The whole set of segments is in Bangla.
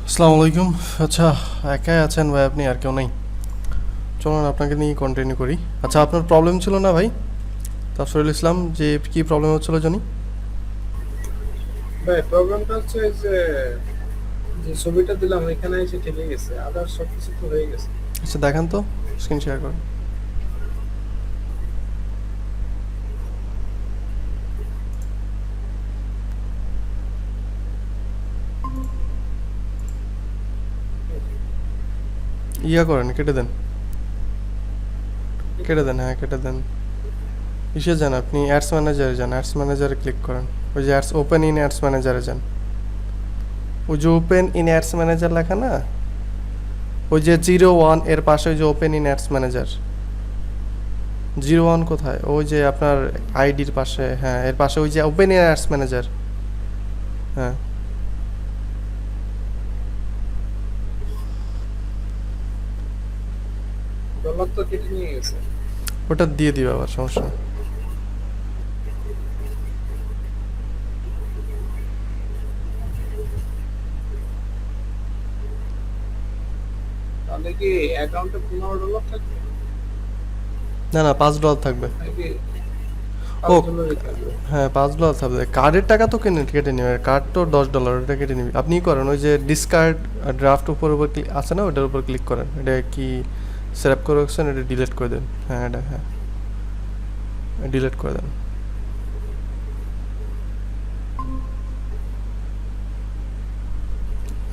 আসসালামু আলাইকুম। আচ্ছা, একাই আছেন ভাই আপনি, আর কেউ নেই? চলুন আপনাকে নিয়ে কন্টিনিউ করি। আচ্ছা, আপনার প্রবলেম ছিল না ভাই তাফসিরুল ইসলাম, যে কি প্রবলেম হচ্ছিল জানি? ভাই প্রবলেমটা হচ্ছে যে যে ছবিটা দিলাম এখানে এসে ঠেকে গেছে, আদার সবকিছু তো হয়ে গেছে। আচ্ছা দেখান তো, স্ক্রিন শেয়ার করেন। ইয়া করেন, কেটে দেন, কেটে দেন, হ্যাঁ কেটে দেন। ইসে যান, আপনি অ্যাডস ম্যানেজারে যান, অ্যাডস ম্যানেজারে ক্লিক করেন। ওই যে অ্যাডস ওপেন ইন অ্যাডস ম্যানেজারে যান। ওই যে ওপেন ইন অ্যাডস ম্যানেজার লেখা না, ওই যে 01 এর পাশে ওই যে ওপেন ইন অ্যাডস ম্যানেজার। 01 কোথায়? ওই যে আপনার আইডির পাশে, হ্যাঁ এর পাশে ওই যে ওপেন ইন অ্যাডস ম্যানেজার। হ্যাঁ, ডলার তো কেটে নিয়ে গেছে। ওটা দিয়ে দিবে আবার, সমস্যা নেই। তাহলে কি অ্যাকাউন্টে $15 থাকবে না না, $5 থাকবে। নাকি ও, $5 থাকবে? হ্যাঁ $5 থাকবে। কার্ডের টাকা তো কেটে নেবে, কার্ড তো $10, ওটা কেটে নিবি। আপনি করেন ওই যে ডিসকার্ড ড্রাফট উপর উপর আছে না, ওটার উপর ক্লিক করেন। এটা কি সেভ করে রাখছেন, এটা ডিলিট করে দেন। হ্যাঁ এটা, হ্যাঁ ডিলিট করে দেন।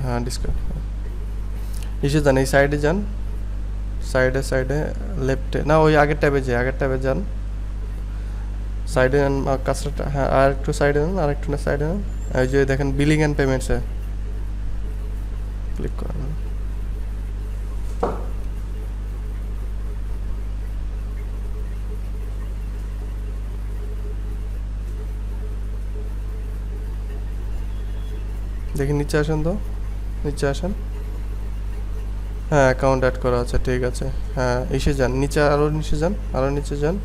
হ্যাঁ ডিসকার্ড এসে যান, এই সাইডে যান, সাইডে সাইডে লেফটে না, ওই আগের ট্যাবে যান, আগের ট্যাবে যান, সাইডে নেন কাজটা, হ্যাঁ আর একটু সাইডে নেন, আর একটু না সাইডে নেন। এই যে দেখেন বিলিং অ্যান্ড পেমেন্টসে ক্লিক করেন। দেখি নিচে আসেন তো, নিচে আসেন। হ্যাঁ অ্যাকাউন্ট অ্যাড করা আছে, ঠিক আছে। হ্যাঁ এসে যান নিচে, আরও নিচে যান, আরও নিচে যান।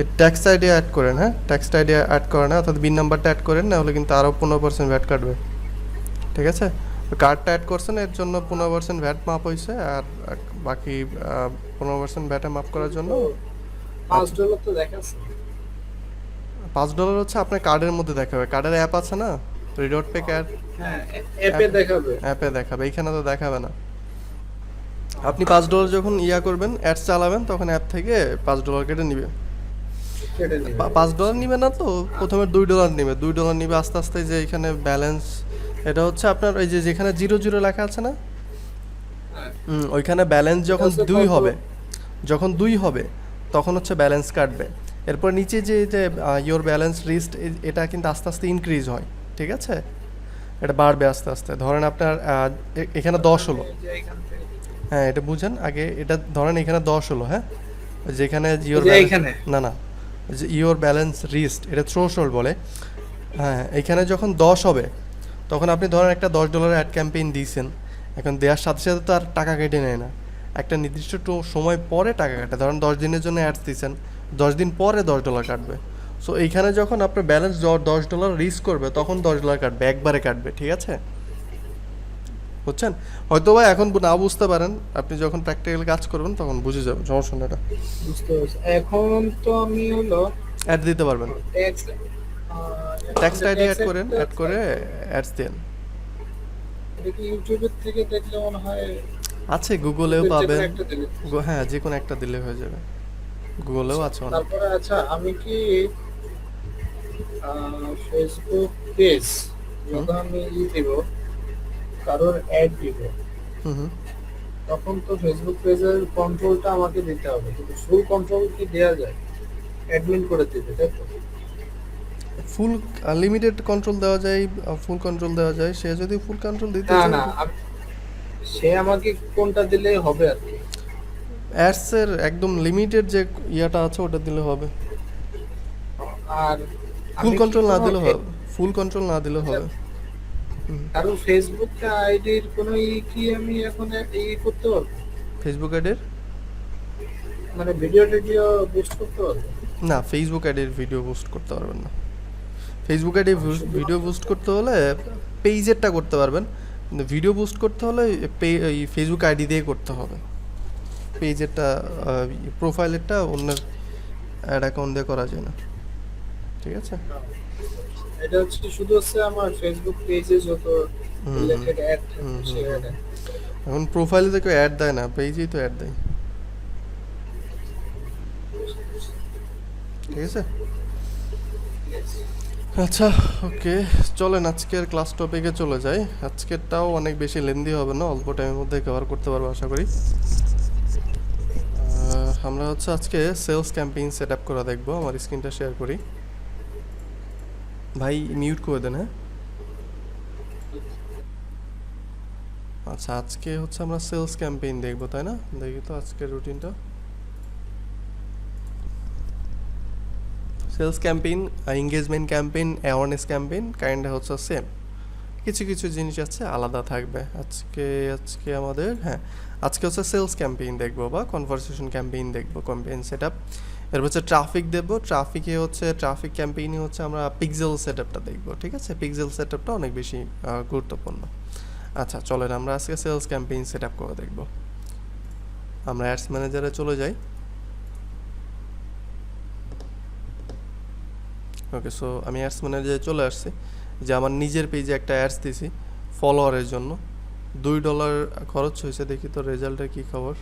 এই ট্যাক্স আইডি অ্যাড করেন, হ্যাঁ ট্যাক্স আইডি অ্যাড করেন না, অর্থাৎ বিন নাম্বারটা অ্যাড করেন, না হলে কিন্তু আরও 15% ভ্যাট কাটবে। ঠিক আছে, কার্ডটা অ্যাড করছেন এর জন্য 15% ভ্যাট মাপ হয়েছে, আর বাকি 15% ভ্যাটে মাপ করার জন্য। তো পাঁচ আচ্ছা, ডলার তো দেখাচ্ছে। $5 হচ্ছে আপনার কার্ডের মধ্যে দেখাবে, কার্ডের অ্যাপ আছে না, রিডট পে কার্ড হ্যাঁ, অ্যাপে অ্যাপ, দেখাবে। অ্যাপে দেখাবে, এইখানে তো দেখাবে না। আপনি $5 যখন ইয়া করবেন, অ্যাডস চালাবেন, তখন অ্যাপ থেকে $5 কেটে নিবে। কেটে নিবে। $5 নিবে না তো, প্রথমে $2 নিবে, $2 নিবে আস্তে আস্তে। যে এখানে ব্যালেন্স, এটা হচ্ছে আপনার ওই যে যেখানে 00 লেখা আছে না, হ্যাঁ, ওইখানে ব্যালেন্স এটা যখন হচ্ছে 2 কত? হবে, যখন 2 হবে তখন হচ্ছে ব্যালেন্স কাটবে। এরপর নিচে যে যে ইয়োর ব্যালেন্স লিস্ট, এটা কিন্তু আস্তে আস্তে ইনক্রিজ হয়। ঠিক আছে, এটা বাড়বে আস্তে আস্তে। ধরেন আপনার এখানে তার 10 মানে হলো। যে এখান থেকে হ্যাঁ এটা বুঝেন আগে, এটা ধরেন এখানে 10 হলো, হ্যাঁ যেখানে এই ইয়োর যে ব্যালেন্স, এইখানে না না, যে ইয়োর ব্যালেন্স লিস্ট, এটা থ্রেশহোল্ড বলে। হ্যাঁ এখানে যখন 10 হবে, তখন আপনি ধরেন একটা $10 অ্যাড ক্যাম্পেইন দিয়েছেন। এখন দেওয়ার সাথে সাথে তো আর টাকা কেটে নেয় না, একটা নির্দিষ্ট সময় পরে টাকা কাটে। ধরেন 10 দিনের জন্য অ্যাডস দিয়েছেন, 10 দিন পরে $10 কাটবে। সো এইখানে যখন আপনার ব্যালেন্স $10 রিচ করবে, তখন $10 কাটবে, একবারে কাটবে। ঠিক আছে, বুঝছেন? হয়তো বা এখন না বুঝতে পারেন, আপনি যখন প্র্যাকটিক্যাল কাজ করবেন তখন বুঝে যাবেন, সমস্যা নেই। এটা বুঝতে পারছি। এখন তো আমি হলো অ্যাড দিতে পারবেন, ট্যাক্স, ট্যাক্স অ্যাকাউন্টে আইডি ট্যাক্স অ্যাড করেন, অ্যাড করে অ্যাডস দেন। এটা কি ইউটিউবের থেকে দেখলে মনে হয়? আছে, গুগলেও ইউটিউবের যে কোনো পাবেন। একটা দিলে। হ্যাঁ যে কোনো একটা দিলে হয়ে যাবে, গুগলেও আচ্ছা, আছে অনেক। তারপরে আচ্ছা আমি কি ফেসবুক পেজ হুম যখন আমি দিব, কারোর অ্যাড দিব, হুম হুম। তখন তো ফেসবুক পেজের কন্ট্রোলটা আমাকে দিতে হবে, কিন্তু ফুল কন্ট্রোল কি দেওয়া যায়? অ্যাডমিন করে দিবে তাই তো? ফুল লিমিটেড কন্ট্রোল দেওয়া যায়, ফুল কন্ট্রোল দেওয়া যায়, সে যদি ফুল কন্ট্রোল দিতে না চায়। না, সে আমাকে কোনটা দিলে হবে আর কি? অ্যাডসের একদম লিমিটেড যে ইয়াটা আছে ওটা দিলে হবে, আর ফুল আমি কি কন্ট্রোল না কোনো দিলেও হবে, ফুল কন্ট্রোল না দিলেও আচ্ছা, হবে। কারো ফেসবুক আইডির কোনো কি আমি এখন করতে পারবো? ফেসবুক অ্যাডের, মানে ভিডিও টিডিও পোস্ট করতে পারবো? না ফেসবুক অ্যাডের ভিডিও পোস্ট করতে পারবেন না। ফেসবুক অ্যাডে ভিডিও শুধুমাত্র পোস্ট করতে হলে পেজেরটা করতে পারবেন, কিন্তু ভিডিও বুস্ট করতে হলে এই ফেসবুক আইডি দিয়ে করতে হবে। পেজেরটা প্রোফাইলেরটা অন্যের অ্যাড অ্যাকাউন্ট দিয়ে করা যায় না, ঠিক আছে? এটা হচ্ছে শুধু হচ্ছে আমার ফেসবুক পেজে যত হুম হুম রিলেটেড অ্যাড হুম থাকে হুম সেই হুম। অ্যাড। এখন প্রোফাইলে তো কেউ অ্যাড দেয় না, পেজেই তো অ্যাড দেয়, ঠিক আছে? আচ্ছা, ওকে, চলেন আজকের ক্লাস টপিকে চলে যাই। আজকেরটাও অনেক বেশি লেন্দি হবে না, অল্প টাইমের মধ্যে কভার করতে পারবো আশা করি। আমরা হচ্ছে আজকে সেলস ক্যাম্পেইন সেট আপ করা দেখবো। আমার স্ক্রিনটা শেয়ার করি, ভাই মিউট করে দেন, হ্যাঁ? আচ্ছা, আজকে হচ্ছে আমরা সেলস ক্যাম্পেইন দেখবো, তাই না? দেখি তো আজকের রুটিনটা। Sales campaign, engagement campaign, awareness campaign kind হচ্ছে সেম, কিছু কিছু জিনিস আছে আলাদা থাকবে। আজকে আজকে আমাদের আজকে হচ্ছে সেলস ক্যাম্পেইন দেখবো বা কনভারসেশন ক্যাম্পেইন দেখবো, ক্যাম্পেইন সেট আপ। এরপর হচ্ছে ট্রাফিক দেখবো, ট্রাফিকে হচ্ছে ট্রাফিক ক্যাম্পেইনে হচ্ছে আমরা পিক্সেল সেট আপটা দেখবো, ঠিক আছে? পিক্সেল সেট আপটা অনেক বেশি গুরুত্বপূর্ণ। আচ্ছা, চলেন আমরা আজকে সেলস ক্যাম্পেইন সেট আপ করে দেখবো। আমরা অ্যাডস ম্যানেজারে চলে যাই। ওকে, সো আমি অ্যাডস ম্যানেজারে চলে আসছি। যে আমার নিজের পেজে একটা অ্যাডস দিছি ফলোয়ারের জন্য, $2 খরচ হয়েছে। দেখি তো রেজাল্টের কী খবর।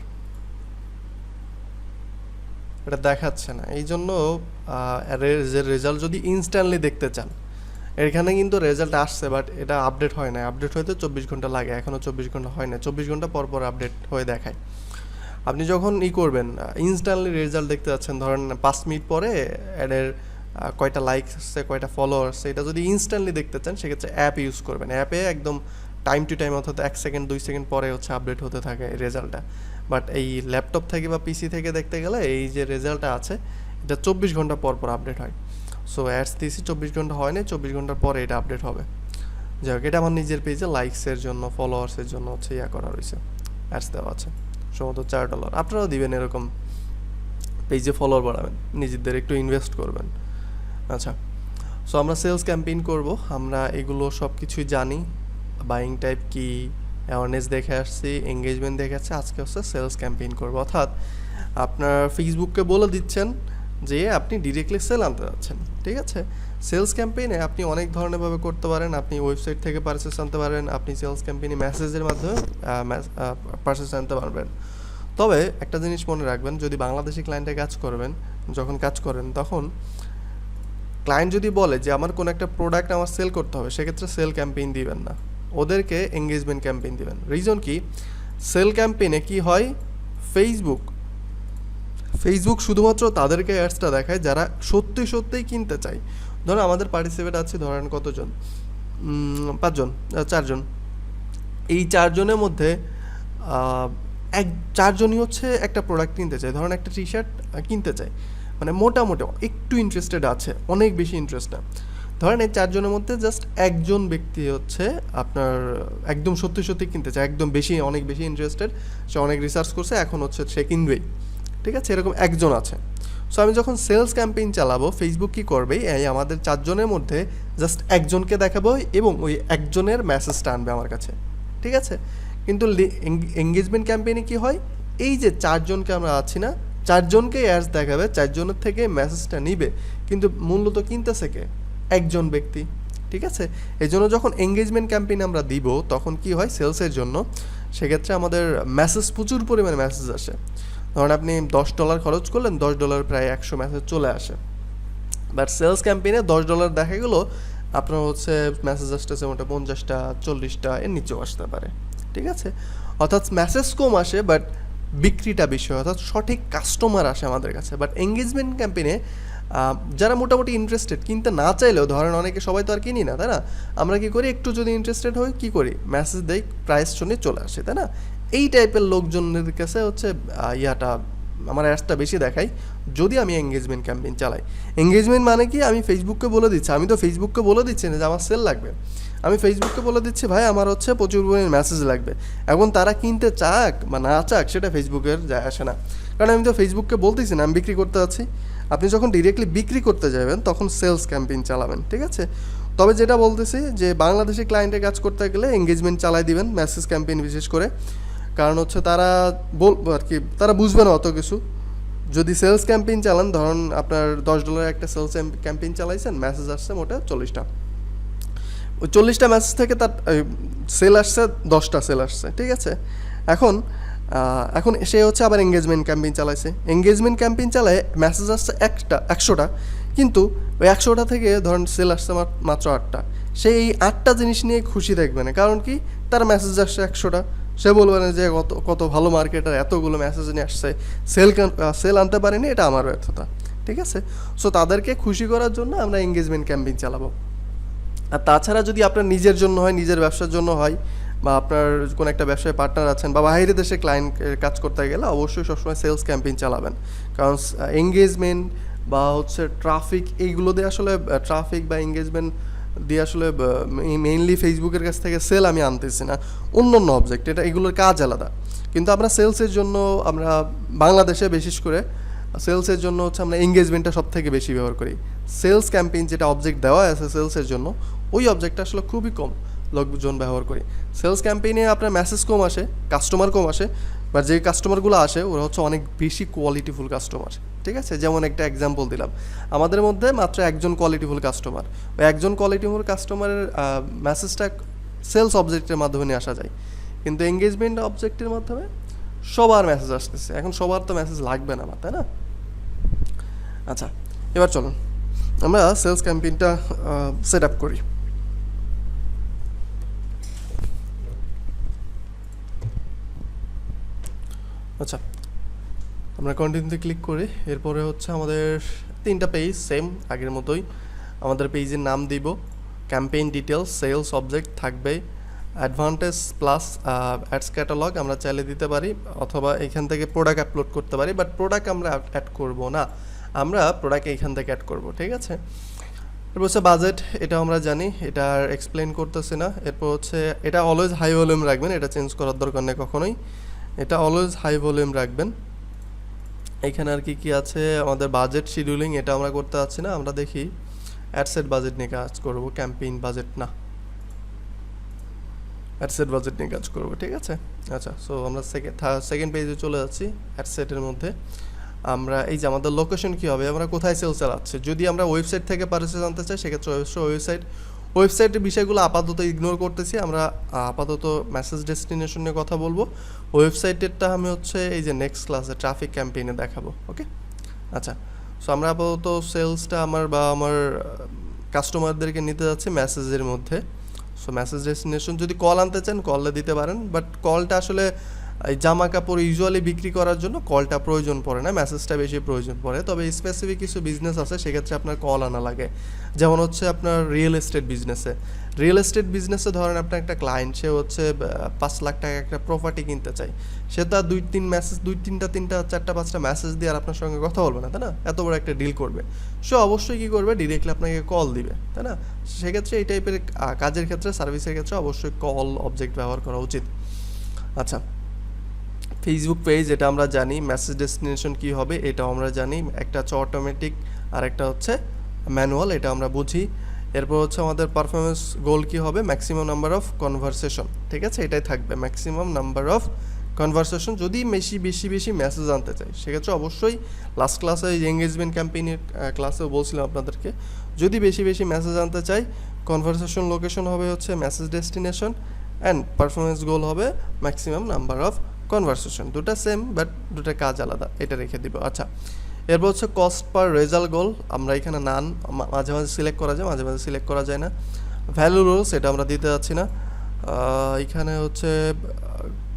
এটা দেখাচ্ছে না, এই জন্য যে রেজাল্ট যদি ইনস্ট্যান্টলি দেখতে চান, এখানে কিন্তু রেজাল্ট আসছে বাট এটা আপডেট হয় না। আপডেট হইতে 24 ঘন্টা লাগে, এখনও 24 ঘন্টা হয় না। 24 ঘন্টা পর পর আপডেট হয়ে দেখায়। আপনি যখন করবেন ইনস্ট্যান্টলি রেজাল্ট দেখতে যাচ্ছেন, ধরেন 5 মিনিট পরে অ্যাডের কয়টা লাইক আসছে, কয়টা ফলোয়ার আসছে, এটা যদি ইনস্ট্যান্টলি দেখতে চান সেক্ষেত্রে অ্যাপ ইউজ করবেন। অ্যাপে একদম টাইম টু টাইম, অর্থাৎ 1 সেকেন্ড 2 সেকেন্ড পরে হচ্ছে আপডেট হতে থাকে রেজাল্টটা। বাট এই ল্যাপটপ থেকে বা পিসি থেকে দেখতে গেলে এই যে রেজাল্টটা আছে এটা 24 ঘন্টা পর পর আপডেট হয়। সো অ্যাডস দিয়েছি 24 ঘন্টা হয় না, 24 ঘন্টার পরে এটা আপডেট হবে। যাই হোক, এটা আমার নিজের পেজে লাইকসের জন্য, ফলোয়ার্সের জন্য হচ্ছে করা রয়েছে, অ্যাডস দেওয়া আছে সম্ভবত $4। আপনারাও দিবেন এরকম, পেজে ফলোয়ার বাড়াবেন, নিজেদের একটু ইনভেস্ট করবেন। আচ্ছা, সো আমরা সেলস ক্যাম্পেইন করব, আমরা এগুলো সব কিছুই জানি। বাইং টাইপ কি, অ্যাওয়ারনেস দেখে আসছি, এঙ্গেজমেন্ট দেখে আসছি। আজকে হচ্ছে সেলস ক্যাম্পেইন করব, অর্থাৎ আপনার ফেসবুককে বলে দিচ্ছেন যে আপনি ডিরেক্টলি সেল আনতে যাচ্ছেন, ঠিক আছে? সেলস ক্যাম্পেইনে আপনি অনেক ধরনেরভাবে করতে পারেন। আপনি ওয়েবসাইট থেকে পারচেস আনতে পারেন, আপনি সেলস ক্যাম্পেইনে মেসেজের মাধ্যমে পারচেস আনতে পারবেন। তবে একটা জিনিস মনে রাখবেন, যদি বাংলাদেশি ক্লায়েন্টে কাজ করবেন, যখন কাজ করেন তখন ক্লায়েন্ট যদি বলে যে আমার কোনো একটা প্রোডাক্ট আমার সেল করতে হবে, সেক্ষেত্রে সেল ক্যাম্পেইন দিবেন না, ওদেরকে এঙ্গেজমেন্ট ক্যাম্পেইন দিবেন। রিজন কি? সেল ক্যাম্পেইনে কি হয়, ফেসবুক শুধুমাত্র তাদেরকে অ্যাডসটা দেখায় যারা সত্যি সত্যিই কিনতে চায়। ধরুন আমাদের পার্টিসিপেট আছে, ধরেন কতজন, 5 জন, 4 জন। এই 4 জনের মধ্যে 4 জনই হচ্ছে একটা প্রোডাক্ট কিনতে চায়। ধরেন একটা টি শার্ট কিনতে চায়, মানে মোটামুটি একটু ইন্টারেস্টেড আছে, অনেক বেশি ইন্টারেস্ট না। ধরেন এই 4 জনের মধ্যে জাস্ট একজন ব্যক্তি হচ্ছে আপনার একদম সত্যি সত্যি কিনতে চায়, একদম বেশি, অনেক বেশি ইন্টারেস্টেড, সে অনেক রিসার্চ করছে, এখন হচ্ছে সে কিনবেই, ঠিক আছে? এরকম একজন আছে। সো আমি যখন সেলস ক্যাম্পেইন চালাবো, ফেসবুক কী করবে, এই আমাদের 4 জনের মধ্যে জাস্ট একজনকে দেখাবো এবং ওই একজনের মেসেজটা আনবে আমার কাছে, ঠিক আছে? কিন্তু এঙ্গেজমেন্ট ক্যাম্পেইনে কী হয়, এই যে 4 জনকে আমরা আছি না, 4 জনকে অ্যাডস দেখাবে, 4 জনের থেকে মেসেজটা নিবে, কিন্তু মূলত কিনতেছে কে? একজন ব্যক্তি, ঠিক আছে? এই জন্য যখন এঙ্গেজমেন্ট ক্যাম্পেইন আমরা দিব, তখন কি হয় সেলসের জন্য, সেক্ষেত্রে আমাদের মেসেজ, প্রচুর পরিমাণে মেসেজ আসে। ধরুন আপনি $10 খরচ করলেন, $10 প্রায় 100 মেসেজ চলে আসে। বাট সেলস ক্যাম্পেইনে $10 দেখা গেলো আপনার হচ্ছে মেসেজ আসতেছে মোটা 50টা, 40টা, এর নিচেও আসতে পারে, ঠিক আছে? অর্থাৎ মেসেজ কম আসে বাট বিক্রিটা বেশি হয়, অর্থাৎ সঠিক কাস্টমার আসে আমাদের কাছে। বাট এঙ্গেজমেন্ট ক্যাম্পেইনে যারা মোটামুটি ইন্টারেস্টেড, কিনতে না চাইলেও, ধরেন অনেকে, সবাই তো আর কিনি না, তাই না? আমরা কী করি, একটু যদি ইন্টারেস্টেড হই কী করি, মেসেজ দেই, প্রাইস শুনে চলে আসে, তাই না? এই টাইপের লোকজনের কাছে হচ্ছে আমার অ্যাডসটা বেশি দেখাই যদি আমি এঙ্গেজমেন্ট ক্যাম্পেইন চালাই। এঙ্গেজমেন্ট মানে কি, আমি ফেসবুককে বলে দিচ্ছি, আমি তো ফেসবুককে বলে দিচ্ছি না যে আমার সেল লাগবে, আমি ফেসবুককে বলে দিচ্ছি ভাই আমার হচ্ছে প্রচুর পরিমাণে মেসেজ লাগবে। এখন তারা কিনতে চাক বা না চাক সেটা ফেসবুকের যায় আসে না, কারণ আমি তো ফেসবুককে বলতেছি না আমি বিক্রি করতে আছি। আপনি যখন ডিরেক্টলি বিক্রি করতে যাবেন তখন সেলস ক্যাম্পেইন চালাবেন, ঠিক আছে? তবে যেটা বলতেছি যে বাংলাদেশি ক্লায়েন্টে কাজ করতে গেলে এঙ্গেজমেন্ট চালাই দিবেন, মেসেজ ক্যাম্পেইন বিশেষ করে। কারণ হচ্ছে তারা আর কি তারা বুঝবে না অত কিছু। যদি সেলস ক্যাম্পেইন চালান, ধরুন আপনার $10 একটা সেলস ক্যাম্পেইন চালাইছেন, মেসেজ আসছে মোটে 40টা, ওই 40টা মেসেজ থেকে তার সেল আসছে 10টা সেল আসছে, ঠিক আছে। এখন এখন সে হচ্ছে আবার এঙ্গেজমেন্ট ক্যাম্পেইন চালাইছে, এঙ্গেজমেন্ট ক্যাম্পেইন চালায় মেসেজ আসছে 100টা, কিন্তু ওই 100টা থেকে ধরুন সেল আসছে মাত্র 8টা। সে এই 8টা জিনিস নিয়ে খুশি থাকবে না, কারণ কি তার মেসেজ আসছে 100টা। সে বলবে না যে কত কত ভালো মার্কেটার, এতগুলো মেসেজ নিয়ে আসছে, সেল আনতে পারেনি, এটা আমার ব্যর্থতা, ঠিক আছে। সো তাদেরকে খুশি করার জন্য আমরা এঙ্গেজমেন্ট ক্যাম্পেইন চালাবো। আর তাছাড়া যদি আপনার নিজের জন্য হয়, নিজের ব্যবসার জন্য হয়, বা আপনার কোনো একটা ব্যবসায় পার্টনার আছেন, বা বাইরে দেশে ক্লায়েন্ট কাজ করতে গেলে অবশ্যই সবসময় সেলস ক্যাম্পেইন চালাবেন। কারণ এঙ্গেজমেন্ট বা হচ্ছে ট্রাফিক, এইগুলো দিয়ে আসলে ট্রাফিক বা এঙ্গেজমেন্ট দিয়ে আসলে মেইনলি ফেসবুকের কাছ থেকে সেল আমি আনতেছি না, অন্য অন্য অবজেক্ট, এটা এগুলোর কাজ আলাদা। কিন্তু আমরা সেলসের জন্য, আমরা বাংলাদেশে বিশেষ করে সেলসের জন্য হচ্ছে আমরা এঙ্গেজমেন্টটা সব থেকে বেশি ব্যবহার করি। সেলস ক্যাম্পেইন যেটা অবজেক্ট দেওয়া আছে সেলসের জন্য, ওই অবজেক্টটা আসলে খুবই কম লোকজন ব্যবহার করি। সেলস ক্যাম্পেইনে আপনার মেসেজ কম আসে, কাস্টমার কম আসে, বা যে কাস্টমারগুলো আসে ওরা হচ্ছে অনেক বেশি কোয়ালিটিফুল কাস্টমার, ঠিক আছে। যেমন একটা এক্সাম্পল দিলাম, আমাদের মধ্যে মাত্র একজন কোয়ালিটিফুল কাস্টমার, ওই একজন কোয়ালিটিফুল কাস্টমারের মেসেজটা সেলস অবজেক্টের মাধ্যমে নিয়ে আসা যায়, কিন্তু এঙ্গেজমেন্ট অবজেক্টের মাধ্যমে সবার মেসেজ আসতেছে। এখন সবার তো মেসেজ লাগবে না, তাই না? আচ্ছা, এবার চলুন আমরা সেলস ক্যাম্পেইনটা সেট আপ করি। আচ্ছা, আমরা কন্টিনিউতে ক্লিক করি। এরপরে হচ্ছে আমাদের 3টা পেজ সেম আগের মতোই। আমাদের পেজের নাম দিব, ক্যাম্পেইন ডিটেলস, সেলস অবজেক্ট থাকবে, অ্যাডভান্টেজ প্লাস অ্যাডস ক্যাটালগ আমরা চাইলে দিতে পারি, অথবা এখান থেকে প্রোডাক্ট আপলোড করতে পারি, বাট প্রোডাক্ট আমরা অ্যাড করব না, আমরা প্রোডাক্ট এইখান থেকে অ্যাড করব, ঠিক আছে। এরপর হচ্ছে বাজেট, এটা আমরা জানি, এটা আর এক্সপ্লেন করতেছি না। এরপর হচ্ছে এটা অলওয়েজ হাই ভলিউম রাখবেন, এটা চেঞ্জ করার দরকার নেই কখনোই, এটা অলওয়েজ হাই ভলিউম রাখবেন। এখানে আর কি কি আছে, আমাদের বাজেট শিডিউলিং, এটা আমরা করতে পারছি না, আমরা দেখি অ্যাডসেট বাজেট নিয়ে কাজ করব, ক্যাম্পেইন বাজেট না, অ্যাডসেট বাজেট নিয়ে কাজ করব, ঠিক আছে। আচ্ছা, সো আমরা সেকেন্ড পেজে চলে যাচ্ছি। অ্যাডসেটের মধ্যে আমরা এই যে আমাদের লোকেশন কী হবে, আমরা কোথায় সেল চালাচ্ছি। যদি আমরা ওয়েবসাইট থেকে পারচেজ আনতে চাই, সেক্ষেত্রে অবশ্যই ওয়েবসাইটের বিষয়গুলো আপাতত ইগনোর করতেছি, আমরা আপাতত মেসেজ ডেস্টিনেশন নিয়ে কথা বলবো। ওয়েবসাইটেরটা আমি হচ্ছে এই যে নেক্সট ক্লাসে ট্রাফিক ক্যাম্পেইনে দেখাবো, ওকে। আচ্ছা, সো আমরা আপাতত সেলসটা আমার কাস্টমারদেরকে নিতে যাচ্ছি মেসেজের মধ্যে। সো মেসেজ ডেস্টিনেশন, যদি কল আনতে চান কলে দিতে পারেন, বাট কলটা আসলে এই জামা কাপড় ইউজুয়ালি বিক্রি করার জন্য কলটা প্রয়োজন পড়ে না, মেসেজটা বেশি প্রয়োজন পড়ে। তবে স্পেসিফিক কিছু বিজনেস আছে, সেক্ষেত্রে আপনার কল আনা লাগে। যেমন হচ্ছে আপনার রিয়েল এস্টেট বিজনেসে ধরেন আপনার একটা ক্লায়েন্ট, সে হচ্ছে 5 লাখ টাকা একটা প্রপার্টি কিনতে চায়, সে তার 3টা 4টা 5টা মেসেজ দিয়ে আর আপনার সঙ্গে কথা বলবে না, তাই না? এত বড় একটা ডিল করবে, সে অবশ্যই কী করবে, ডিরেক্টলি আপনাকে কল দিবে, তাই না? সেক্ষেত্রে এই টাইপের কাজের ক্ষেত্রে, সার্ভিসের ক্ষেত্রে অবশ্যই কল অবজেক্ট ব্যবহার করা উচিত। আচ্ছা, ফেসবুক পেজ, এটা আমরা জানি। মেসেজ ডেস্টিনেশন কী হবে এটাও আমরা জানি, একটা হচ্ছে অটোমেটিক আর একটা হচ্ছে ম্যানুয়াল, এটা আমরা বুঝি। এরপর হচ্ছে আমাদের পারফরমেন্স গোল কী হবে, ম্যাক্সিমাম নাম্বার অফ কনভারসেশন, ঠিক আছে, এটাই থাকবে, ম্যাক্সিমাম নাম্বার অফ কনভারসেশন। যদি বেশি মেসেজ আনতে চাই, সেক্ষেত্রে অবশ্যই লাস্ট ক্লাসে এঙ্গেজমেন্ট ক্যাম্পেইনের ক্লাসেও বলছিলাম আপনাদেরকে, যদি বেশি মেসেজ আনতে চাই, কনভারসেশন লোকেশন হবে হচ্ছে মেসেজ ডেস্টিনেশন, অ্যান্ড পারফরমেন্স গোল হবে ম্যাক্সিমাম নাম্বার অফ কনভারসেশন। দুটা সেম, বাট দুটা কাজ আলাদা, এটা রেখে দিব। আচ্ছা, এরপর হচ্ছে কস্ট পার রেজাল্ট গোল, আমরা এখানে নান মাঝে সিলেক্ট করা যায়, মাঝে সিলেক্ট করা যায় না। ভ্যালু রোলস, এটা আমরা দিতে যাচ্ছি না। এখানে হচ্ছে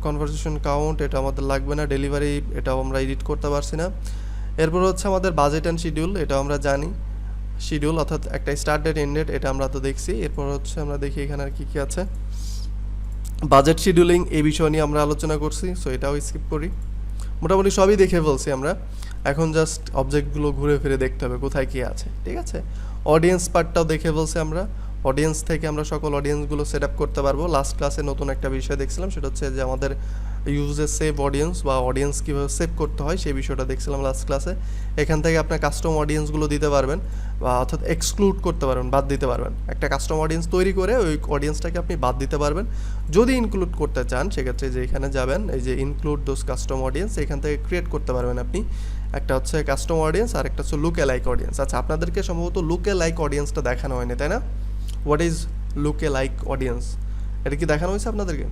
কনভারসেশন কাউন্ট, এটা আমাদের লাগবে না। ডেলিভারি, এটাও আমরা এডিট করতে পারছি না। এরপর হচ্ছে আমাদের বাজেট অ্যান্ড শিডিউল, এটা আমরা জানি, শিডিউল অর্থাৎ একটা স্টার্ট ডেট এন্ড ডেট, এটা আমরা তো দেখছি। এরপর হচ্ছে আমরা দেখি এখানে আর কী আছে, বাজেট শিডিউলিং, এই বিষয় নিয়ে আমরা আলোচনা করছি, সো এটাও স্কিপ করি। মোটামুটি সবই দেখে ফেলছি আমরা, এখন জাস্ট অবজেক্টগুলো ঘুরে ফিরে দেখতে হবে কোথায় কী আছে, ঠিক আছে। অডিয়েন্স পার্টটাও দেখে ফেলছি আমরা, অডিয়েন্স থেকে আমরা সকল অডিয়েন্সগুলো সেট আপ করতে পারবো। লাস্ট ক্লাসে নতুন একটা বিষয় দেখছিলাম, সেটা হচ্ছে যে আমাদের ইউজে সেভ অডিয়েন্স বা অডিয়েন্স কীভাবে সেভ করতে হয় সেই বিষয়টা দেখছিলাম লাস্ট ক্লাসে। এখান থেকে আপনার কাস্টম অডিয়েন্সগুলো দিতে পারবেন, বা অর্থাৎ এক্সক্লুড করতে পারবেন, বাদ দিতে পারবেন। একটা কাস্টম অডিয়েন্স তৈরি করে ওই অডিয়েন্সটাকে আপনি বাদ দিতে পারবেন। যদি ইনক্লুড করতে চান সেক্ষেত্রে যে এখানে যাবেন, এই যে ইনক্লুড দোজ কাস্টম অডিয়েন্স, এখান থেকে ক্রিয়েট করতে পারবেন আপনি। একটা হচ্ছে কাস্টম অডিয়েন্স আর একটা হচ্ছে লুকে লাইক অডিয়েন্স। আচ্ছা, আপনাদেরকে সম্ভবত লুকে লাইক অডিয়েন্সটা দেখানো হয়নি, তাই না? হোয়াট ইজ লুকে লাইক অডিয়েন্স, এটা কি দেখানো হয়েছে আপনাদেরকে?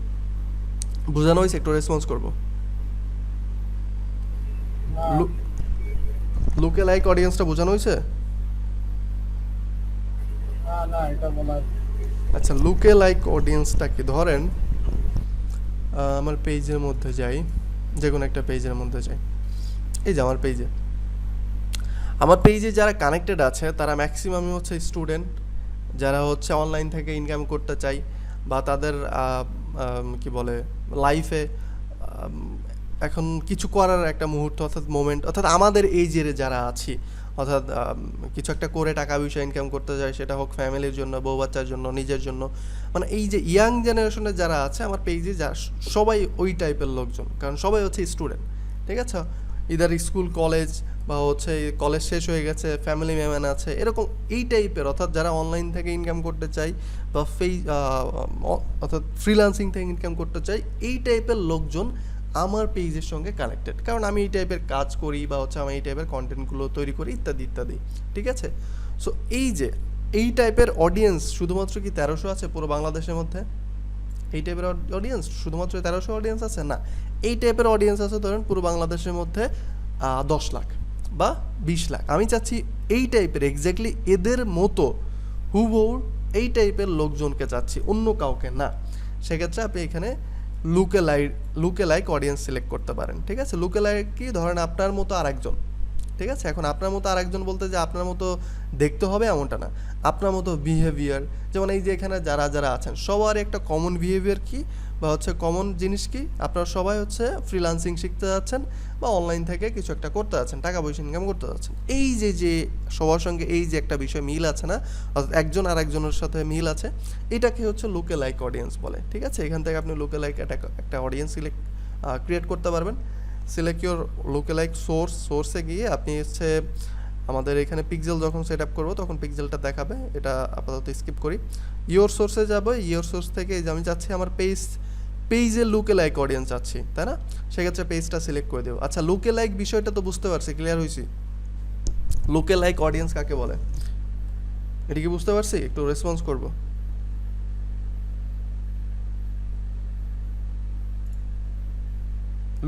বোঝানো হয়েছে? একটু রেসপন্স করবো। না লুকে লাইক অডিয়েন্সটা বোঝানো হয়েছে? না না, এটা বলা আচ্ছা, লুকে লাইক অডিয়েন্সটা কি, ধরেন আমার পেজের মধ্যে যাই, যে কোনো একটা পেজের মধ্যে যাই, এই যে আমার পেজে যারা কানেক্টেড আছে তারা ম্যাক্সিমামই হচ্ছে স্টুডেন্ট, যারা হচ্ছে অনলাইন থেকে ইনকাম করতে চাই, বা তাদের কি বলে লাইফে এখন কিছু করার একটা মুহূর্ত, অর্থাৎ মোমেন্ট, অর্থাৎ আমাদের এইজের যারা আছি, অর্থাৎ কিছু একটা করে টাকা পয়সা ইনকাম করতে চাই, সেটা হোক ফ্যামিলির জন্য, বউ বাচ্চার জন্য, নিজের জন্য। মানে এই যে ইয়াং জেনারেশনের যারা আছে আমার পেজে, যা সবাই ওই টাইপের লোকজন, কারণ সবাই হচ্ছে স্টুডেন্ট, ঠিক আছে? ইদার স্কুল কলেজ, বা হচ্ছে কলেজ শেষ হয়ে গেছে, ফ্যামিলি ম্যান আছে, এরকম এই টাইপের, অর্থাৎ যারা অনলাইন থেকে ইনকাম করতে চাই বা অর্থাৎ ফ্রিল্যান্সিং থেকে ইনকাম করতে চাই, এই টাইপের লোকজন আমার পেজের সঙ্গে কানেক্টেড, কারণ আমি এই টাইপের কাজ করি বা হচ্ছে আমি এই টাইপের কন্টেন্টগুলো তৈরি করি, ইত্যাদি ইত্যাদি, ঠিক আছে? সো এই যে এই টাইপের অডিয়েন্স শুধুমাত্র কি 1300 আছে পুরো বাংলাদেশের মধ্যে? এই টাইপের অডিয়েন্স শুধুমাত্র 1300 অডিয়েন্স আছে না, এই টাইপের অডিয়েন্স আছে ধরেন পুরো বাংলাদেশের মধ্যে 10 লাখ বা 20 লাখ। আমি চাচ্ছি এই টাইপের এক্স্যাক্টলি এদের মতো হুবহু এই টাইপের লোকজনকে চাচ্ছি, অন্য কাউকে না। সেক্ষেত্রে আপনি এখানে লুকে লাইক অডিয়েন্স সিলেক্ট করতে পারেন, ঠিক আছে? লুকে লাইক কি, ধরেন আপনার মতো আরেকজন, ঠিক আছে? এখন আপনার মতো আরেকজন বলতে যে আপনার মতো দেখতে হবে এমনটা না, আপনার মতো বিহেভিয়ার, যেমন এই যে এখানে যারা যারা আছেন সবার একটা কমন বিহেভিয়ার কি বা হচ্ছে কমন জিনিস কি, আপনারা সবাই হচ্ছে ফ্রিল্যান্সিং শিখতে যাচ্ছেন বা অনলাইন থেকে কিছু একটা করতে যাচ্ছেন, টাকা পয়সা ইনকাম করতে যাচ্ছেন। এই যে যে সবার সঙ্গে এই যে একটা বিষয় মিল আছে না, অর্থাৎ একজন আর একজনের সাথে মিল আছে, এটাকে হচ্ছে লুকে লাইক অডিয়েন্স বলে, ঠিক আছে? এখান থেকে আপনি লুকে লাইক একটা অডিয়েন্স ক্রিয়েট করতে পারবেন। সিলেক্ট ইউর লুকে লাইক সোর্সে গিয়ে আপনি হচ্ছে আমাদের এখানে পিক্সেল যখন সেট আপ করবো তখন পিক্সেলটা দেখাবে, এটা আপাতত স্কিপ করি। ইয়োর সোর্সে যাবো, ইয়োর সোর্স থেকে এই যে আমি চাচ্ছি আমার পেজে লুকে লাইক অডিয়েন্স চাচ্ছি, তাই না? সেক্ষেত্রে পেজটা সিলেক্ট করে দেবো। আচ্ছা, লুকে লাইক বিষয়টা তো বুঝতে পারছি, ক্লিয়ার হয়েছি? লুকে লাইক অডিয়েন্স কাকে বলে এটা কি বুঝতে পারছি? একটু রেসপন্স করবো।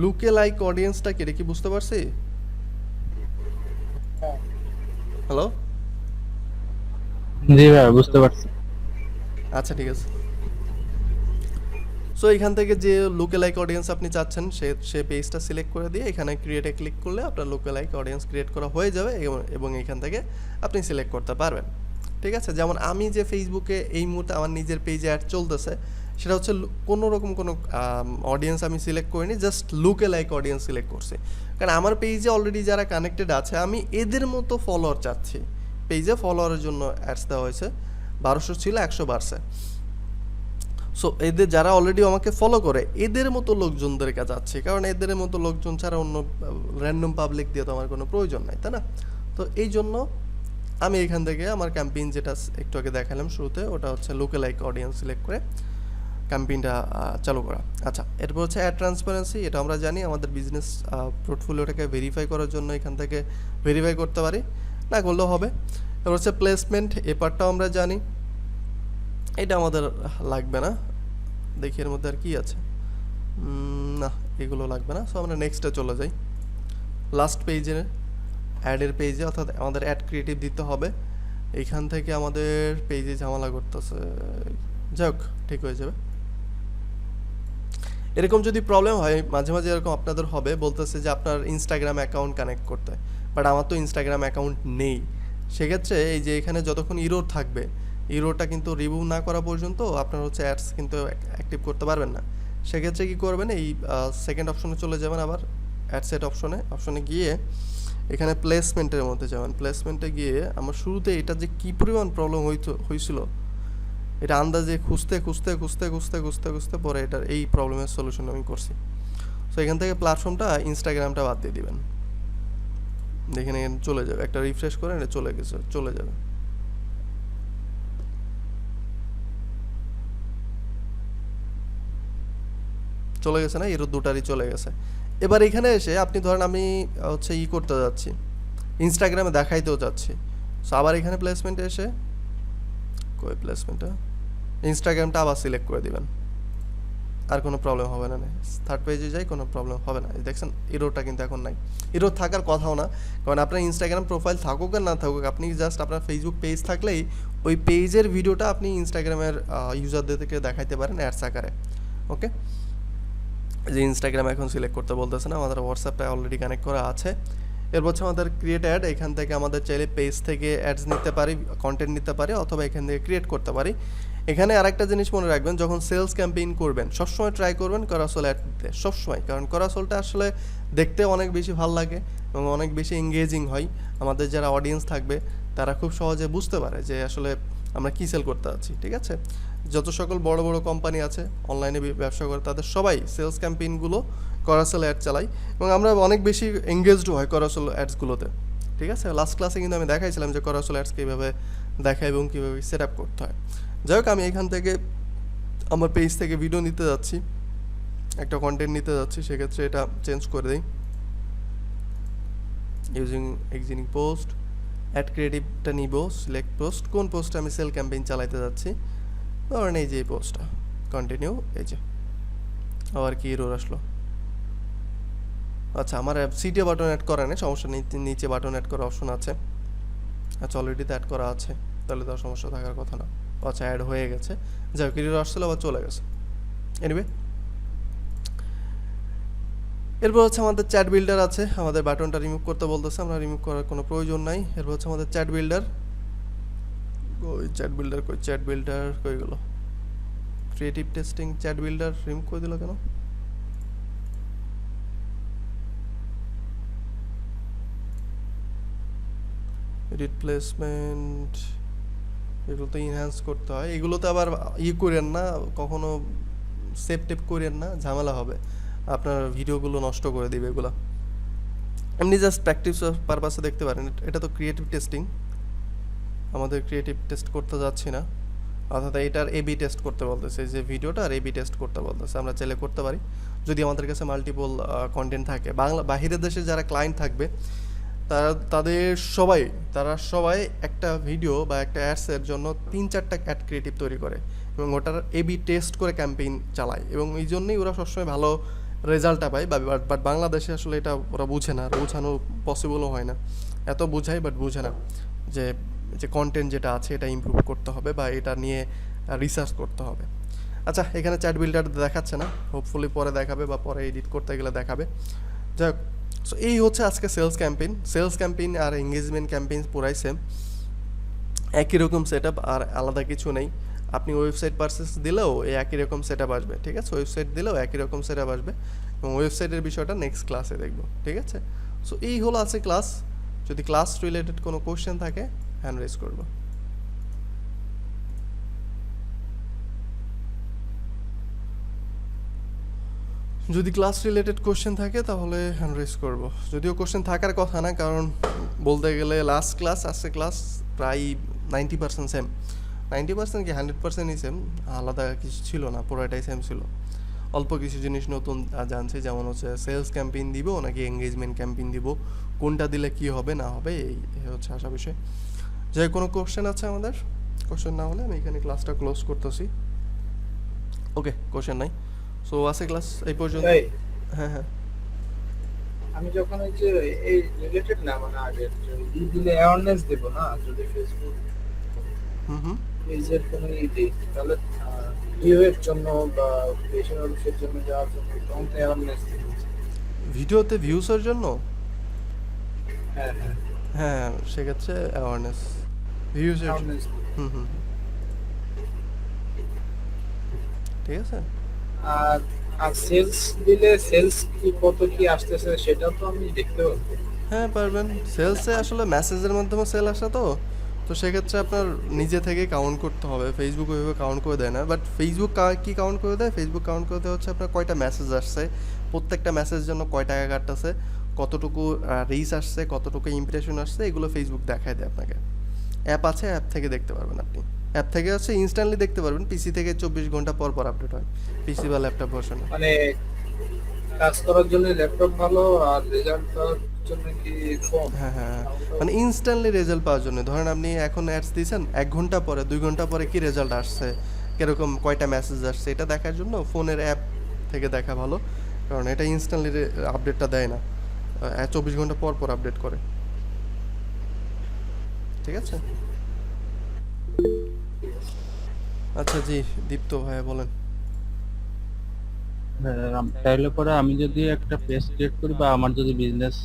লুকে লাইক অডিয়েন্সটা কি, এটা কি বুঝতে পারছি? হ্যালো? জি ভাই, বুঝতে পারছি। আচ্ছা, ঠিক আছে। সো এখান থেকে যে লুকে লাইক অডিয়েন্স আপনি চাচ্ছেন সে পেজটা সিলেক্ট করে দিয়ে এখানে ক্রিয়েটে ক্লিক করলে আপনার লুকে লাইক অডিয়েন্স ক্রিয়েট করা হয়ে যাবে, এবং এখান থেকে আপনি সিলেক্ট করতে পারবেন, ঠিক আছে? যেমন আমি যে ফেসবুকে এই মুহূর্তে আমার নিজের পেজে অ্যাড চলতেছে, সেটা হচ্ছে কোনো রকম কোনো অডিয়েন্স আমি সিলেক্ট করিনি, জাস্ট লুকে লাইক অডিয়েন্স সিলেক্ট করছি, কারণ আমার পেজে অলরেডি যারা কানেক্টেড আছে আমি এদের মতো ফলোয়ার চাচ্ছি। পেজে ফলোয়ারের জন্য অ্যাডস দেওয়া হয়েছে, 1200 ছিল 100 বাড়ছে। সো এদের যারা অলরেডি আমাকে ফলো করে এদের মতো লোকজনদের কাছে যাচ্ছে, কারণ এদের মতো লোকজন ছাড়া অন্য র্যান্ডম পাবলিক দিয়ে তো আমার কোনো প্রয়োজন নাই, তাই না? তো এই জন্য আমি এখান থেকে আমার ক্যাম্পেইন যেটা একটু আগে দেখালাম শুরুতে, ওটা হচ্ছে লুকে লাইক অডিয়েন্স সিলেক্ট করে ক্যাম্পেইনটা চালু করা। আচ্ছা, এরপর হচ্ছে অ্যাড ট্রান্সপারেন্সি, এটা আমরা জানি আমাদের বিজনেস পোর্টফোলিওটাকে ভেরিফাই করার জন্য এখান থেকে ভেরিফাই করতে পারি, না করলেও হবে। এরপর হচ্ছে প্লেসমেন্ট, এ পার্টটাও আমরা জানি, এটা আমাদের লাগবে না। দেখি এর মধ্যে আর কি আছে, না এগুলো লাগবে না। সো আমরা নেক্সটে চলে যাই, লাস্ট পেজে অ্যাডের পেজে, অর্থাৎ আমাদের অ্যাড ক্রিয়েটিভ দিতে হবে। এইখান থেকে আমাদের পেজে ঝামেলা করতেছে, যাই হোক ঠিক হয়ে যাবে। এরকম যদি প্রবলেম হয় মাঝে মাঝে, এরকম আপনাদের হবে, বলতেছে যে আপনার ইনস্টাগ্রাম অ্যাকাউন্ট কানেক্ট করতে, বাট আমার তো ইনস্টাগ্রাম অ্যাকাউন্ট নেই। সেক্ষেত্রে এই যে এখানে যতক্ষণ ইরোর থাকবে, ইরোটা কিন্তু রিমুভ না করা পর্যন্ত আপনার হচ্ছে অ্যাডস কিন্তু অ্যাক্টিভ করতে পারবেন না। সেক্ষেত্রে কী করবেন, এই সেকেন্ড অপশনে চলে যাবেন, আবার অ্যাড সেট অপশনে গিয়ে এখানে প্লেসমেন্টের মধ্যে যাবেন। প্লেসমেন্টে গিয়ে আমার শুরুতে এটা যে কী পরিমাণ প্রবলেম হয়েছিল, এটা আন্দাজে খুঁজতে খুঁজতে খুঁজতে খুঁজতে খুঁজতে খুঁজতে পরে এটার এই প্রবলেমের সলিউশন আমি করছি। সো এখান থেকে প্ল্যাটফর্মটা ইনস্টাগ্রামটা বাদ দিয়ে দিবেন, দেখেন এখানে চলে যাবে, একটা রিফ্রেশ করে এটা চলে গেছে, চলে যাবে। চলে গেছে না, এর দুটারই চলে গেছে। এবার এখানে এসে আপনি ধরেন আমি হচ্ছে করতে যাচ্ছি, ইনস্টাগ্রামে দেখাইতেও যাচ্ছি। সো আবার এখানে প্লেসমেন্টে এসে কই প্লেসমেন্টটা, ইনস্টাগ্রামটা আবার সিলেক্ট করে দিবেন, আর কোনো প্রবলেম হবে না। থার্ড পেজে যাই, কোনো প্রবলেম হবে না। দেখছেন এরোটা কিন্তু এখন নাই, এরো থাকার কথাও না, কারণ আপনার ইনস্টাগ্রাম প্রোফাইল থাকুক আর না থাকুক, আপনি জাস্ট আপনার ফেসবুক পেজ থাকলেই ওই পেজের ভিডিওটা আপনি ইনস্টাগ্রামের ইউজারদের থেকে দেখাইতে পারেন অ্যাডস আকারে। ওকে, যে ইনস্টাগ্রাম এখন সিলেক্ট করতে বলতেছে না, আমাদের হোয়াটসঅ্যাপটা অলরেডি কানেক্ট করা আছে। এরপর হচ্ছে আমাদের ক্রিয়েট অ্যাড, এখান থেকে আমাদের চাইলে পেজ থেকে অ্যাডস নিতে পারি, কন্টেন্ট নিতে পারি, অথবা এখান থেকে ক্রিয়েট করতে পারি। এখানে আরেকটা জিনিস মনে রাখবেন, যখন সেলস ক্যাম্পেইন করবেন সবসময় ট্রাই করবেন করাসোল অ্যাড দিতে, সবসময়। কারণ করাসোলটা আসলে দেখতে অনেক বেশি ভালো লাগে এবং অনেক বেশি এঙ্গেজিং হয়। আমাদের যারা অডিয়েন্স থাকবে তারা খুব সহজে বুঝতে পারে যে আসলে আমরা কী সেল করতে যাচ্ছি। ঠিক আছে, যত সকল বড় বড় কোম্পানি আছে অনলাইনে ব্যবসা করে, তাদের সবাই সেলস ক্যাম্পেইনগুলো করাসোল অ্যাড চালাই এবং আমরা অনেক বেশি এঙ্গেজড হয় করাসোল অ্যাডসগুলোতে। ঠিক আছে, লাস্ট ক্লাসে কিন্তু আমি দেখাইছিলাম যে করাসোল অ্যাডস কীভাবে দেখায় এবং কীভাবে সেট আপ করতে হয়। যাই হোক, আমি এখান থেকে আমার পেজ থেকে ভিডিও নিতে যাচ্ছি, একটা কন্টেন্ট নিতে যাচ্ছি, সেক্ষেত্রে এটা চেঞ্জ করে দিই, ইউজিং এক্সিস্টিং পোস্ট, অ্যাড ক্রিয়েটিভটা নিব, সিলেক্ট পোস্ট, কোন পোস্টে আমি সেল ক্যাম্পেইন চালাইতে যাচ্ছি, ধরেন এই যে এই পোস্টটা, কন্টিনিউ, এই যে আবার কি এরর আসলো। আচ্ছা, আমার সিটে বাটন অ্যাড করা নেই, সমস্যা নেই, নিচে বাটন অ্যাড করার অপশন আছে। আচ্ছা, অলরেডি তো অ্যাড করা আছে, তাহলে তো সমস্যা থাকার কথা না। আচ্ছা, অ্যাড হয়ে গেছে, যাই হোক এরর আসছিল আবার চলে গেছে। এনিওয়ে, এরপর হচ্ছে আমাদের চ্যাট বিল্ডার আছে, আমাদের বাটনটা রিমুভ করতে বলতেছে, আমরা রিমুভ করার কোনো প্রয়োজন নাই। এরপর হচ্ছে আমাদের চ্যাট বিল্ডার, ওই চ্যাট বিল্ডার কই, চ্যাট বিল্ডার কই গেল, creative testing chat builder remove করে দিল কেন? এডিট প্লেসমেন্ট, এগুলো তো ইনহ্যান্স করতে হয়, এগুলোতে আবার করেন না কখনো, সেভ টেপ করেন না, ঝামেলা হবে, আপনার ভিডিওগুলো নষ্ট করে দিবে এগুলো। এমনি জাস্ট প্র্যাকটিস পারপাসে দেখতে পারেন। এটা তো ক্রিয়েটিভ টেস্টিং, আমাদের ক্রিয়েটিভ টেস্ট করতে যাচ্ছি না, অর্থাৎ এটার এবি টেস্ট করতে বলতেছে, যে ভিডিওটা আর এবি টেস্ট করতে বলতেছে। আমরা চাইলে করতে পারি যদি আমাদের কাছে মাল্টিপল কন্টেন্ট থাকে। বাহিরের দেশে যারা ক্লায়েন্ট থাকবে তারা সবাই একটা ভিডিও বা একটা অ্যাডসের জন্য 3-4টা অ্যাড ক্রিয়েটিভ তৈরি করে এবং ওটার এবি টেস্ট করে ক্যাম্পেইন চালায়, এবং এই জন্যই ওরা সবসময় ভালো রেজাল্টটা পায়। বাট বাংলাদেশে আসলে এটা ওরা বুঝে না, বোঝানো পসিবলও হয় না। এত বোঝায় বাট বুঝে না যে যে কন্টেন্ট যেটা আছে এটা ইমপ্রুভ করতে হবে বা এটা নিয়ে রিসার্চ করতে হবে। আচ্ছা, এখানে চ্যাট বিল্ডার দেখাচ্ছে না, হোপফুলি পরে দেখাবে বা পরে এডিট করতে গেলে দেখাবে। যাই হোক, সো এই হচ্ছে আজকে সেলস ক্যাম্পেইন আর এঙ্গেজমেন্ট ক্যাম্পেইন পুরাই সেম, একই রকম সেট আপ, আর আলাদা কিছু নেই। আপনি ওয়েবসাইট পারচেস দিলেও এই একই রকম সেট আপ আসবে। ঠিক আছে, ওয়েবসাইট দিলেও একই রকম সেট আপ আসবে, এবং ওয়েবসাইটের বিষয়টা নেক্সট ক্লাসে দেখব। ঠিক আছে, সো এই হলো আছে ক্লাস। যদি ক্লাস রিলেটেড কোনো কোশ্চেন থাকে হ্যান্ড রেজ করব। যদি ক্লাস রিলেটেড কোশ্চেন থাকে তাহলে হ্যান্ড রেজ করব, যদিও কোশ্চেন থাকার কথা না, কারণ বলতে গেলে লাস্ট ক্লাস আজকে ক্লাস প্রায় 90% সেম, 90% কি 100%ই সেম, আলাদা কিছু ছিল না, পুরোটাই সেম ছিল। অল্প কিছু জিনিস নতুন জানছি, যেমন হচ্ছে সেলস ক্যাম্পেইন দিব নাকি এঙ্গেজমেন্ট ক্যাম্পেইন দিব, কোনটা দিলে কি হবে না হবে, এই হচ্ছে আশা বিষয়। যে কোনো কোশ্চেন আছে আমাদের? কোশ্চেন না হলে আমি এখানে ক্লাসটা ক্লোজ করতেছি। ওকে, কোশ্চেন নাই, সো আছে ক্লাস এই পর্যন্ত। হ্যাঁ হ্যাঁ, আমি যখন এই যে এই রিলেটেড না মানে আগে দিলে অ্যাওয়ারনেস দেব না, যদি ফেসবুক হুম, পেজের কোনো দিই, তাহলে ভিউয়ের জন্য বা পেজের অফিসের জন্য যাওয়ার জন্য তখন তো অ্যাওয়ারনেস দেব। ভিডিওতে ভিউসের জন্য হ্যাঁ হ্যাঁ, হ্যাঁ, সেক্ষেত্রে অ্যাওয়ারনেস ভিউসের, অ্যাওয়ারনেস। হুম, ঠিক আছে। আর আর সেলস দিলে সেলস কি কত কি আসতেছে সেটা তো আমি দেখতে পাবো। হ্যাঁ পারবেন, সেলসে আসলে মেসেজের মাধ্যমে সেল আসে, তো তো সেক্ষেত্রে আপনার নিজে থেকে কাউন্ট করতে হবে, ফেসবুক ওইভাবে কাউন্ট করে দেয় না। বাট ফেসবুক কি কাউন্ট করে দেয়, ফেসবুক কাউন্ট করে দেয় হচ্ছে আপনার কয়টা মেসেজ আসছে, প্রত্যেকটা মেসেজের জন্য কয় টাকা কাটতেছে, কতটুকু রিচ আসছে, কতটুকু ইমপ্রেশন আসছে, এগুলো ফেসবুক দেখায় দেয় আপনাকে। অ্যাপ আছে, অ্যাপ থেকে দেখতে পারবেন আপনি। অ্যাপ থেকে হচ্ছে ইনস্ট্যান্টলি দেখতে পারবেন, পিসি থেকে 24 ঘন্টা পর পর আপডেট হয়, পিসি বা ল্যাপটপ ভার্সনে। মানে কাজ করার জন্য ল্যাপটপ ভালো, আর রেজাল্ট পাওয়ার জন্য কি ফোন? হ্যাঁ হ্যাঁ হ্যাঁ। মানে ইনস্ট্যান্টলি রেজাল্ট পাওয়ার জন্য, ধরেন আপনি এখন অ্যাডস দিয়েছেন, 1 ঘন্টা পরে 2 ঘন্টা পরে কি রেজাল্ট আসছে, কিরকম কয়টা মেসেজ আসছে, এটা দেখার জন্য ফোনের অ্যাপ থেকে দেখা ভালো। কারণ এটা ইনস্ট্যান্টলি আপডেটটা দেয় না, 24 ঘন্টা পর পর আপডেট করে। ঠিক আছে। আচ্ছা জি, দীপ্ত ভাইয়া বলেন। তাইলে পরে আমি যদি একটা পেজ ক্রিয়েট করি বা আমার যদি বিজনেস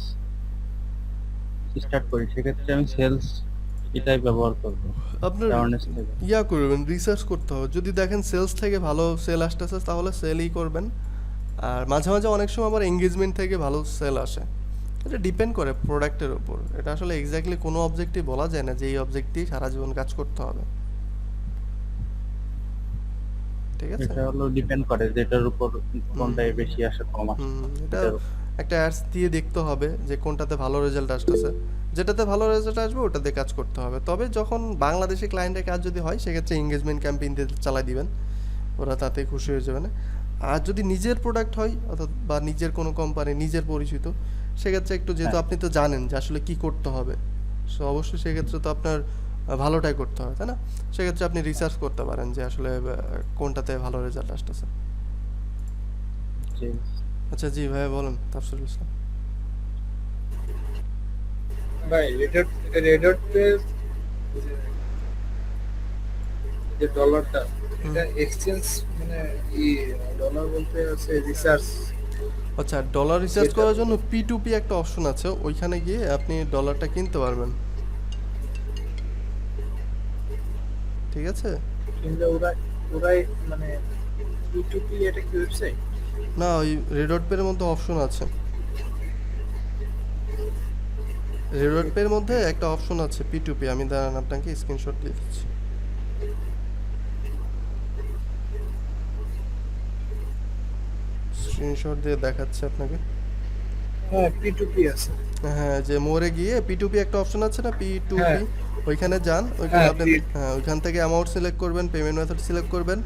স্টার্ট করি, সেক্ষেত্রে আমি সেলস এটাই ব্যবহার করবো, আপনার অ্যাওয়ারনেস থেকে। ইয়া করবেন, রিসার্চ করতে হবে। যদি দেখেন সেলস থেকে ভালো সেল আসতেছে তাহলে সেলই করবেন। আর মাঝে মাঝে অনেক সময় আবার এঙ্গেজমেন্ট থেকে ভালো সেল আসে। এটা ডিপেন্ড করে প্রোডাক্টের উপর। এটা আসলে এক্স্যাক্টলি কোনো অবজেক্টই বলা যায় না যে এই অবজেক্টই সারা জীবন কাজ করতে হবে। ঠিক আছে। এটা হলো ডিপেন্ড করে যেটার উপর হুম কোনটায় বেশি আসে কম আসে এটা এটার উপর। একটা অ্যাডস দিয়ে দেখতে হবে যে কোনটাতে ভালো রেজাল্ট আসতেছে। যেটাতে ভালো রেজাল্ট আসবে ওটাতে কাজ করতে হবে। তবে যখন বাংলাদেশি ক্লায়েন্টের কাজ যদি হয় সেক্ষেত্রে এঙ্গেজমেন্ট ক্যাম্পেইন দিয়ে চালাই দিবেন, ওরা তাতে খুশি হয়ে যাবে না। আর যদি নিজের প্রোডাক্ট হয় অর্থাৎ বা নিজের কোনো কোম্পানি, নিজের পরিচিত, সেক্ষেত্রে একটু যেহেতু হ্যাঁ, আপনি তো জানেন যে আসলে কি করতে হবে, সো অবশ্যই সেক্ষেত্রে তো আপনার ভালোটাই করতে হবে, তাই না? সেক্ষেত্রে আপনি রিসার্চ করতে পারেন যে আসলে কোনটাতে ভালো রেজাল্ট আসতেছে। জি। আচ্ছা জি ভাইয়া বলেন, তাফসিরুল ইসলাম। ভাই রেডট রেডটের যে ডলারটা, হুম। এটা এক্সচেঞ্জ মানে ই ডলার বলতে আছে রিসার্চ, আচ্ছা, ডলার রিসার্চ যেটা করার জন্য P2P একটা অপশন আছে, ওইখানে গিয়ে আপনি ডলারটা কিনতে পারবেন। ঠিক আছে। কিনলে ওরাই মানে P2P, এটা কি ওয়েবসাইট? না, ওই রেডট পের মধ্যে অপশন আছে। রেডট পের মধ্যে একটা অপশন আছে P2P, আমি দাঁড়ান আপনাকে স্ক্রিনশট দিয়ে দিচ্ছি। স্ক্রিনশট দিয়ে দেখাচ্ছে আপনাকে। হ্যাঁ, P2P আছে। হ্যাঁ, যে মোড়ে গিয়ে P2P একটা অপশন আছে না, P2P, হ্যাঁ ওইখানে যান। ওইখানে হ্যাঁ আপনি হ্যাঁ, ওইখান থেকে অ্যামাউন্ট সিলেক্ট করবেন, পেমেন্ট মেথড সিলেক্ট করবেন।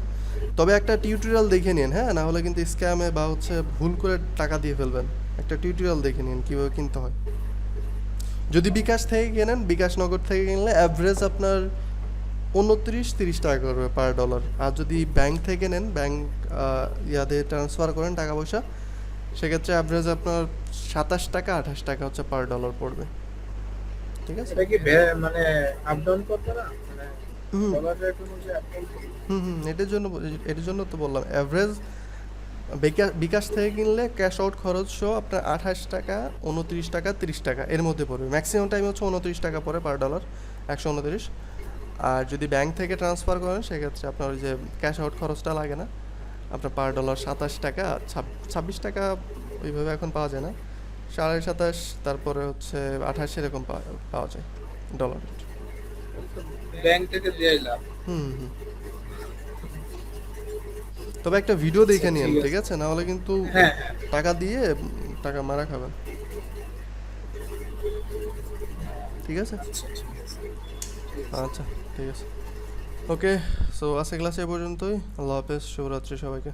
তবে একটা টিউটোরিয়াল দেখে নিন, হ্যাঁ, না হলে কিন্তু স্ক্যামে বা হচ্ছে ভুল করে টাকা দিয়ে ফেলবেন। একটা টিউটোরিয়াল দেখে নিন কীভাবে কিনতে হয়। যদি বিকাশ থেকে কেনেন, বিকাশ নগদ থেকে কিনলে অ্যাভারেজ আপনার 29-30 টাকা করবে পার ডলার। আর যদি ব্যাংক থেকে নেন, ব্যাংক ইয়াতে ট্রান্সফার করেন টাকা পয়সা, সেক্ষেত্রে অ্যাভারেজ আপনার 27 টাকা 28 টাকা হচ্ছে পার ডলার পড়বে। ঠিক আছে। এটা কি মানে আপ ডাউন করবে না, মানে হুম ডলার রেট অনুযায়ী আপ ডাউন করবে? এটার জন্য তো বললাম অ্যাভারেজ বিকাশ থেকে কিনলে ক্যাশ আউট খরচ সহ আপনার 28 টাকা 29 টাকা 30 টাকা এর মধ্যে পড়বে। ম্যাক্সিমাম টাইম হচ্ছে 29 টাকা পড়ে পার ডলার, 129। আর যদি ব্যাংক থেকে ট্রান্সফার করেন সেক্ষেত্রে আপনার ওই যে ক্যাশ আউট খরচটা লাগে না, আপনার পার ডলার 27 টাকা 26 টাকা ওইভাবে এখন পাওয়া যায় না, 27.5, তারপরে হচ্ছে 28 এরকম পাওয়া যায় ডলার রেট। ব্যাংক থেকে দিয়ে লাভ। হুম। তবে একটা ভিডিও দেখে আচ্ছা, নিন, ঠিক ঠিক আছে। আছে, না হলে কিন্তু হ্যাঁ টাকা দিয়ে টাকা মারা খাবেন। ঠিক আছে। আচ্ছা ঠিক আছে, ঠিক আছে। আচ্ছা ঠিক আছে। ওকে, সো আজকে ক্লাসে এ পর্যন্তই। আল্লাহ হাফেজ, শুভরাত্রি সবাইকে।